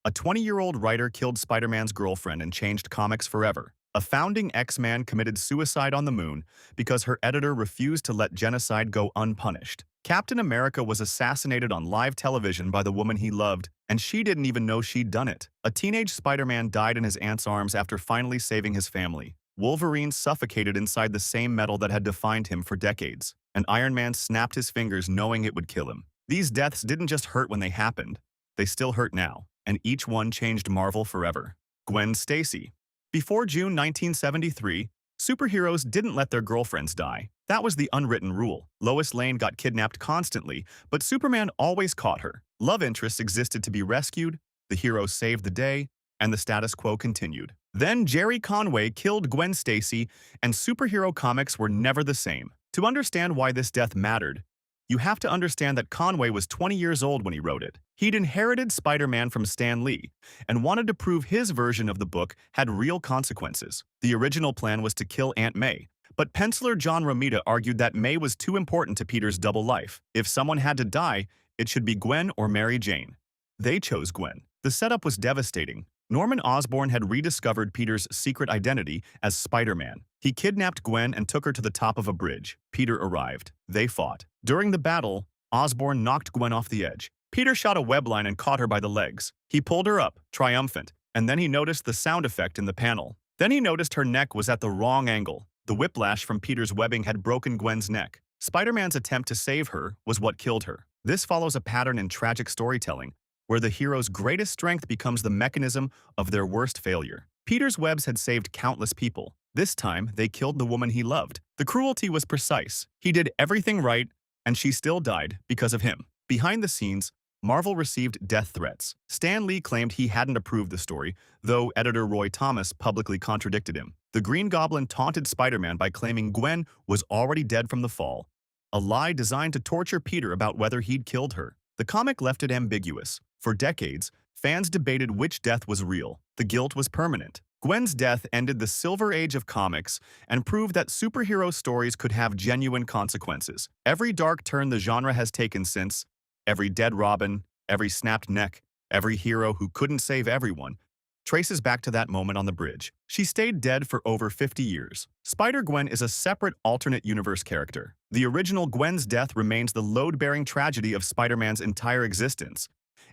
A 20-year-old writer killed Spider-Man's girlfriend and changed comics forever. A founding X-Man committed suicide on the moon because her editor refused to let genocide go unpunished. Captain America was assassinated on live television by the woman he loved, and she didn't even know she'd done it. A teenage Spider-Man died in his aunt's arms after finally saving his family. Wolverine suffocated inside the same metal that had defined him for decades. And Iron Man snapped his fingers knowing it would kill him. These deaths didn't just hurt when they happened. They still hurt now, and each one changed Marvel forever. Gwen Stacy. Before June 1973, superheroes didn't let their girlfriends die. That was the unwritten rule. Lois Lane got kidnapped constantly, but Superman always caught her. Love interests existed to be rescued, the hero saved the day, and the status quo continued. Then Jerry Conway killed Gwen Stacy, and superhero comics were never the same. To understand why this death mattered, you have to understand that Conway was 20 years old when he wrote it. He'd inherited Spider-Man from Stan Lee and wanted to prove his version of the book had real consequences. The original plan was to kill Aunt May, but penciler John Romita argued that May was too important to Peter's double life. If someone had to die, it should be Gwen or Mary Jane. They chose Gwen. The setup was devastating. Norman Osborn had rediscovered Peter's secret identity as Spider-Man. He kidnapped Gwen and took her to the top of a bridge. Peter arrived. They fought. During the battle, Osborn knocked Gwen off the edge. Peter shot a web line and caught her by the legs. He pulled her up, triumphant, and then he noticed the sound effect in the panel. Then he noticed her neck was at the wrong angle. The whiplash from Peter's webbing had broken Gwen's neck. Spider-Man's attempt to save her was what killed her. This follows a pattern in tragic storytelling, where the hero's greatest strength becomes the mechanism of their worst failure. Peter's webs had saved countless people. This time, they killed the woman he loved. The cruelty was precise. He did everything right, and she still died because of him. Behind the scenes, Marvel received death threats. Stan Lee claimed he hadn't approved the story, though editor Roy Thomas publicly contradicted him. The Green Goblin taunted Spider-Man by claiming Gwen was already dead from the fall, a lie designed to torture Peter about whether he'd killed her. The comic left it ambiguous. For decades, fans debated which death was real. The guilt was permanent. Gwen's death ended the Silver Age of comics and proved that superhero stories could have genuine consequences. Every dark turn the genre has taken since, every dead Robin, every snapped neck, every hero who couldn't save everyone, traces back to that moment on the bridge. She stayed dead for over 50 years. Spider-Gwen is a separate alternate universe character. The original Gwen's death remains the load-bearing tragedy of Spider-Man's entire existence.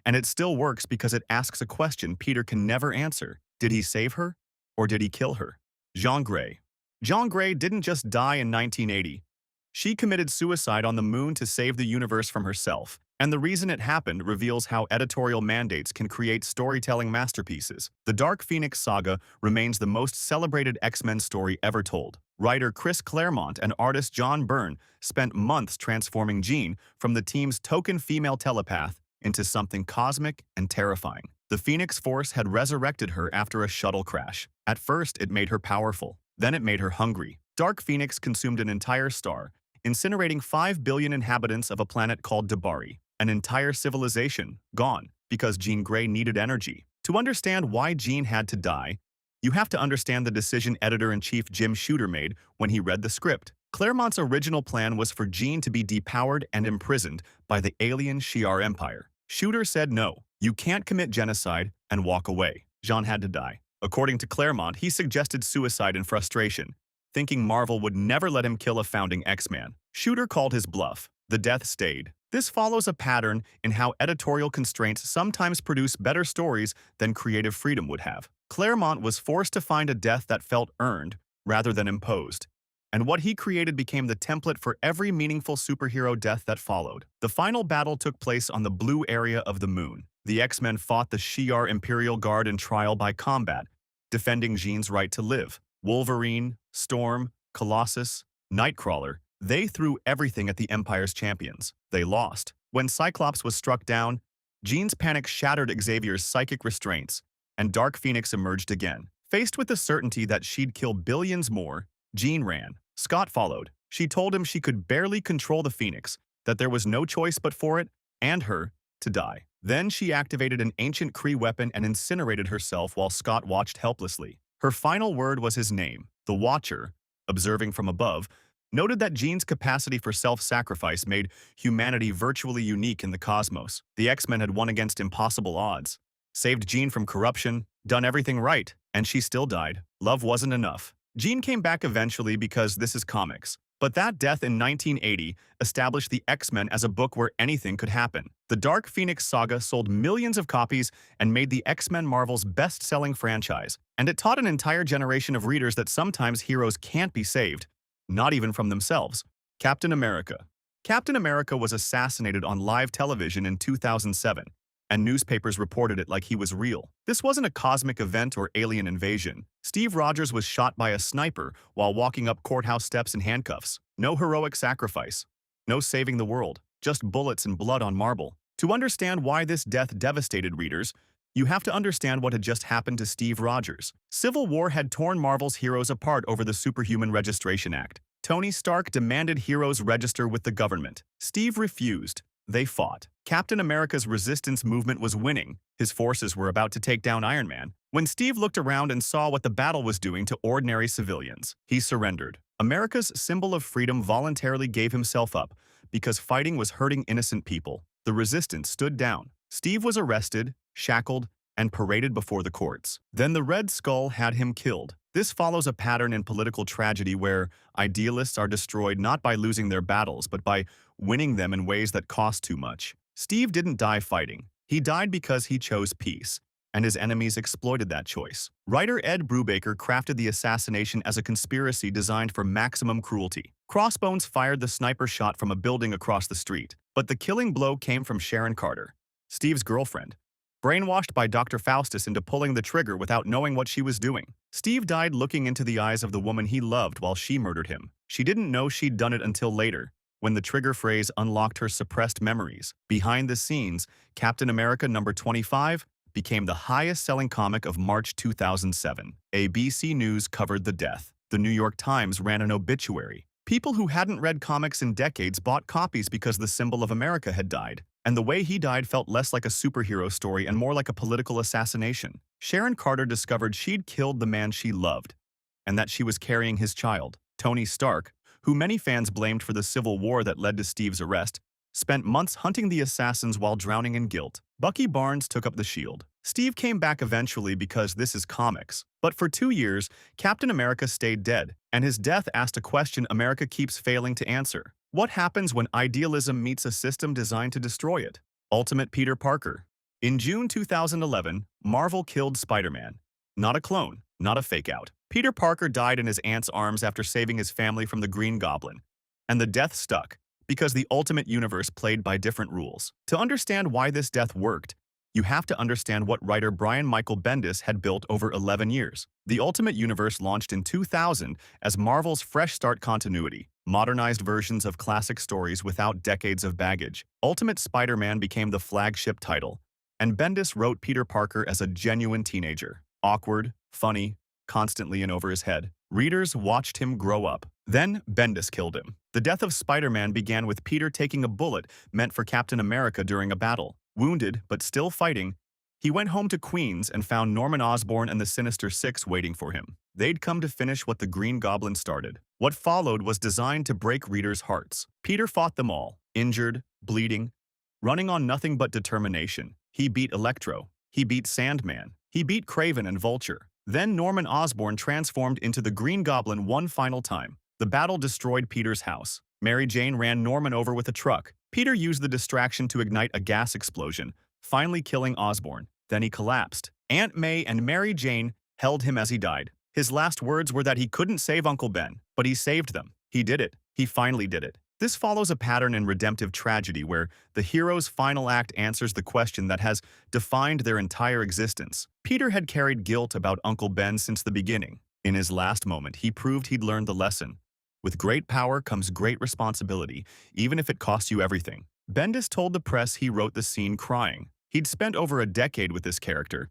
And it still works because it asks a question Peter can never answer. Did he save her? Or did he kill her? Jean Grey. Jean Grey didn't just die in 1980. She committed suicide on the moon to save the universe from herself. And the reason it happened reveals how editorial mandates can create storytelling masterpieces. The Dark Phoenix saga remains the most celebrated X-Men story ever told. Writer Chris Claremont and artist John Byrne spent months transforming Jean from the team's token female telepath into something cosmic and terrifying. The Phoenix Force had resurrected her after a shuttle crash. At first, it made her powerful. Then it made her hungry. Dark Phoenix consumed an entire star, incinerating 5 billion inhabitants of a planet called Debari. An entire civilization, gone, because Jean Grey needed energy. To understand why Jean had to die, you have to understand the decision editor-in-chief Jim Shooter made when he read the script. Claremont's original plan was for Jean to be depowered and imprisoned by the alien Shi'ar Empire. Shooter said no, you can't commit genocide and walk away. Jean had to die. According to Claremont, he suggested suicide in frustration, thinking Marvel would never let him kill a founding X-Man. Shooter called his bluff. The death stayed. This follows a pattern in how editorial constraints sometimes produce better stories than creative freedom would have. Claremont was forced to find a death that felt earned rather than imposed. And what he created became the template for every meaningful superhero death that followed. The final battle took place on the blue area of the moon. The X-Men fought the Shi'ar Imperial Guard in trial by combat, defending Jean's right to live. Wolverine, Storm, Colossus, Nightcrawler, they threw everything at the Empire's champions. They lost. When Cyclops was struck down, Jean's panic shattered Xavier's psychic restraints, and Dark Phoenix emerged again. Faced with the certainty that she'd kill billions more, Jean ran. Scott followed. She told him she could barely control the Phoenix, that there was no choice but for it, and her, to die. Then she activated an ancient Kree weapon and incinerated herself while Scott watched helplessly. Her final word was his name. The Watcher, observing from above, noted that Jean's capacity for self-sacrifice made humanity virtually unique in the cosmos. The X-Men had won against impossible odds, Saved Jean from corruption, done everything right, and she still died. Love wasn't enough. Jean came back eventually because this is comics. But that death in 1980 established the X-Men as a book where anything could happen. The Dark Phoenix saga sold millions of copies and made the X-Men Marvel's best-selling franchise. And it taught an entire generation of readers that sometimes heroes can't be saved, not even from themselves. Captain America. Captain America was assassinated on live television in 2007, and newspapers reported it like he was real. This wasn't a cosmic event or alien invasion. Steve Rogers was shot by a sniper while walking up courthouse steps in handcuffs. No heroic sacrifice. No saving the world. Just bullets and blood on marble. To understand why this death devastated readers, you have to understand what had just happened to Steve Rogers. Civil War had torn Marvel's heroes apart over the Superhuman Registration Act. Tony Stark demanded heroes register with the government. Steve refused. They fought. Captain America's resistance movement was winning. His forces were about to take down Iron Man. When Steve looked around and saw what the battle was doing to ordinary civilians, he surrendered. America's symbol of freedom voluntarily gave himself up because fighting was hurting innocent people. The resistance stood down. Steve was arrested, shackled, and paraded before the courts. Then the Red Skull had him killed. This follows a pattern in political tragedy where idealists are destroyed not by losing their battles, but by winning them in ways that cost too much. Steve didn't die fighting. He died because he chose peace, and his enemies exploited that choice. Writer Ed Brubaker crafted the assassination as a conspiracy designed for maximum cruelty. Crossbones fired the sniper shot from a building across the street, but the killing blow came from Sharon Carter, Steve's girlfriend, brainwashed by Dr. Faustus into pulling the trigger without knowing what she was doing. Steve died looking into the eyes of the woman he loved while she murdered him. She didn't know she'd done it until later, when the trigger phrase unlocked her suppressed memories. Behind the scenes, Captain America #25 became the highest-selling comic of March 2007. ABC News covered the death. The New York Times ran an obituary. People who hadn't read comics in decades bought copies because the symbol of America had died. And the way he died felt less like a superhero story and more like a political assassination. Sharon Carter discovered she'd killed the man she loved, and that she was carrying his child. Tony Stark, who many fans blamed for the Civil War that led to Steve's arrest, spent months hunting the assassins while drowning in guilt. Bucky Barnes took up the shield. Steve came back eventually because this is comics. But for 2 years, Captain America stayed dead, and his death asked a question America keeps failing to answer. What happens when idealism meets a system designed to destroy it? Ultimate Peter Parker. In June 2011, Marvel killed Spider-Man. Not a clone, not a fake-out. Peter Parker died in his aunt's arms after saving his family from the Green Goblin. And the death stuck, because the Ultimate Universe played by different rules. To understand why this death worked, you have to understand what writer Brian Michael Bendis had built over 11 years. The Ultimate Universe launched in 2000 as Marvel's fresh start continuity, modernized versions of classic stories without decades of baggage. Ultimate Spider-Man became the flagship title, and Bendis wrote Peter Parker as a genuine teenager. Awkward, funny, constantly in over his head. Readers watched him grow up. Then Bendis killed him. The death of Spider-Man began with Peter taking a bullet meant for Captain America during a battle. Wounded, but still fighting, he went home to Queens and found Norman Osborn and the Sinister Six waiting for him. They'd come to finish what the Green Goblin started. What followed was designed to break readers' hearts. Peter fought them all, injured, bleeding, running on nothing but determination. He beat Electro. He beat Sandman. He beat Kraven and Vulture. Then Norman Osborn transformed into the Green Goblin one final time. The battle destroyed Peter's house. Mary Jane ran Norman over with a truck. Peter used the distraction to ignite a gas explosion, finally killing Osborn. Then he collapsed. Aunt May and Mary Jane held him as he died. His last words were that he couldn't save Uncle Ben, but he saved them. He did it. He finally did it. This follows a pattern in redemptive tragedy where the hero's final act answers the question that has defined their entire existence. Peter had carried guilt about Uncle Ben since the beginning. In his last moment, he proved he'd learned the lesson. With great power comes great responsibility, even if it costs you everything. Bendis told the press he wrote the scene crying. He'd spent over a decade with this character,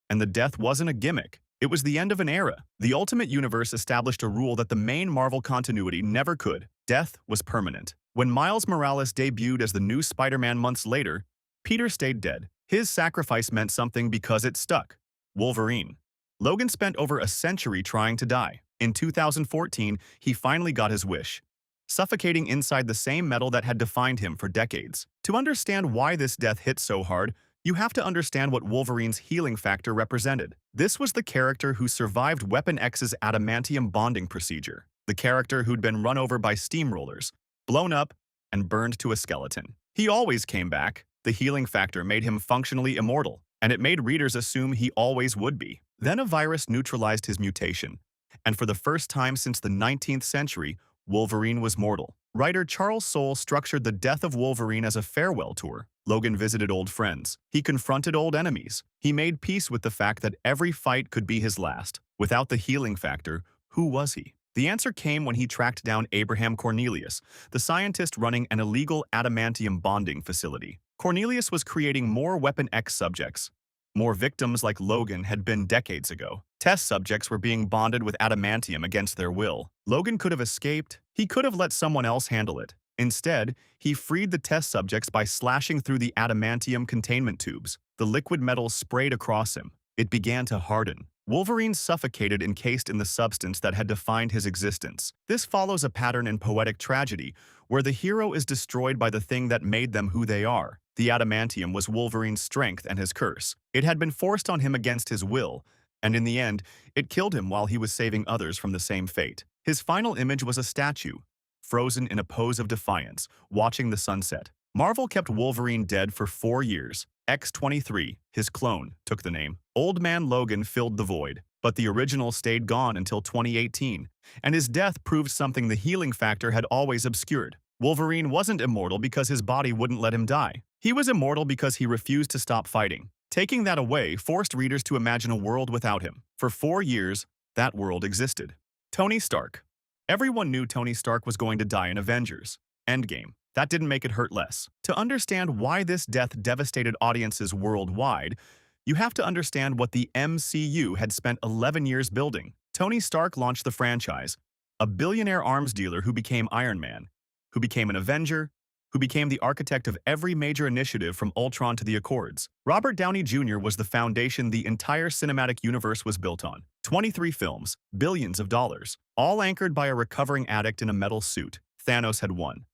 and the death wasn't a gimmick. It was the end of an era. The Ultimate Universe established a rule that the main Marvel continuity never could. Death was permanent. When Miles Morales debuted as the new Spider-Man months later, Peter stayed dead. His sacrifice meant something because it stuck. Wolverine. Logan spent over a century trying to die. In 2014, he finally got his wish, suffocating inside the same metal that had defined him for decades. To understand why this death hit so hard, You have to understand what Wolverine's healing factor represented. This was the character who survived Weapon X's adamantium bonding procedure, the character who'd been run over by steamrollers, blown up, and burned to a skeleton. He always came back. The healing factor made him functionally immortal, and it made readers assume he always would be. Then a virus neutralized his mutation, and for the first time since the 19th century, Wolverine was mortal. Writer Charles Soule structured the death of Wolverine as a farewell tour. Logan visited old friends. He confronted old enemies. He made peace with the fact that every fight could be his last. Without the healing factor, who was he? The answer came when he tracked down Abraham Cornelius, the scientist running an illegal adamantium bonding facility. Cornelius was creating more Weapon X subjects. More victims like Logan had been decades ago. Test subjects were being bonded with adamantium against their will. Logan could have escaped. He could have let someone else handle it. Instead, he freed the test subjects by slashing through the adamantium containment tubes. The liquid metal sprayed across him. It began to harden. Wolverine suffocated encased in the substance that had defined his existence. This follows a pattern in poetic tragedy, where the hero is destroyed by the thing that made them who they are. The adamantium was Wolverine's strength and his curse. It had been forced on him against his will, and in the end, it killed him while he was saving others from the same fate. His final image was a statue, frozen in a pose of defiance, watching the sunset. Marvel kept Wolverine dead for 4 years. X-23, his clone, took the name. Old Man Logan filled the void, but the original stayed gone until 2018, and his death proved something the healing factor had always obscured. Wolverine wasn't immortal because his body wouldn't let him die. He was immortal because he refused to stop fighting. Taking that away forced readers to imagine a world without him. For 4 years, that world existed. Tony Stark. Everyone knew Tony Stark was going to die in Avengers Endgame. That didn't make it hurt less. To understand why this death devastated audiences worldwide, you have to understand what the MCU had spent 11 years building. Tony Stark launched the franchise, a billionaire arms dealer who became Iron Man, who became an Avenger, who became the architect of every major initiative from Ultron to the Accords. Robert Downey Jr. was the foundation the entire cinematic universe was built on. 23 films, billions of dollars, all anchored by a recovering addict in a metal suit. Thanos had won.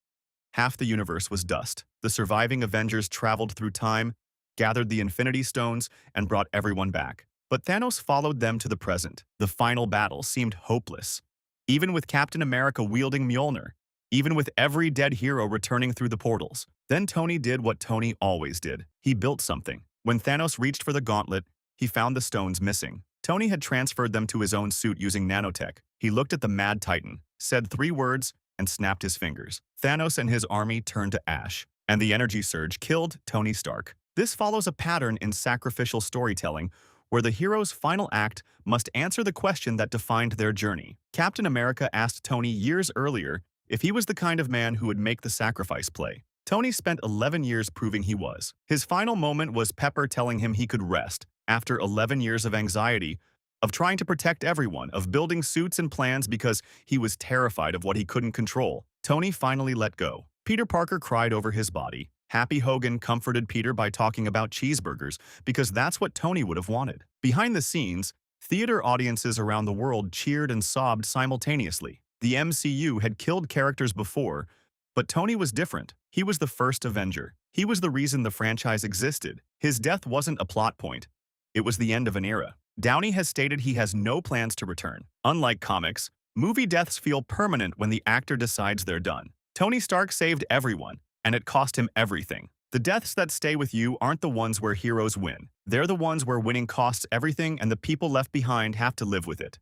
Half the universe was dust. The surviving Avengers traveled through time, gathered the Infinity Stones, and brought everyone back. But Thanos followed them to the present. The final battle seemed hopeless. Even with Captain America wielding Mjolnir, even with every dead hero returning through the portals. Then Tony did what Tony always did. He built something. When Thanos reached for the gauntlet, he found the stones missing. Tony had transferred them to his own suit using nanotech. He looked at the Mad Titan, said 3 words, and snapped his fingers. Thanos and his army turned to ash, and the energy surge killed Tony Stark. This follows a pattern in sacrificial storytelling, where the hero's final act must answer the question that defined their journey. Captain America asked Tony years earlier if he was the kind of man who would make the sacrifice play. Tony spent 11 years proving he was. His final moment was Pepper telling him he could rest after 11 years of anxiety, of trying to protect everyone, of building suits and plans because he was terrified of what he couldn't control. Tony finally let go. Peter Parker cried over his body. Happy Hogan comforted Peter by talking about cheeseburgers because that's what Tony would have wanted. Behind the scenes, theater audiences around the world cheered and sobbed simultaneously. The MCU had killed characters before, but Tony was different. He was the first Avenger. He was the reason the franchise existed. His death wasn't a plot point. It was the end of an era. Downey has stated he has no plans to return. Unlike comics, movie deaths feel permanent when the actor decides they're done. Tony Stark saved everyone, and it cost him everything. The deaths that stay with you aren't the ones where heroes win. They're the ones where winning costs everything and the people left behind have to live with it.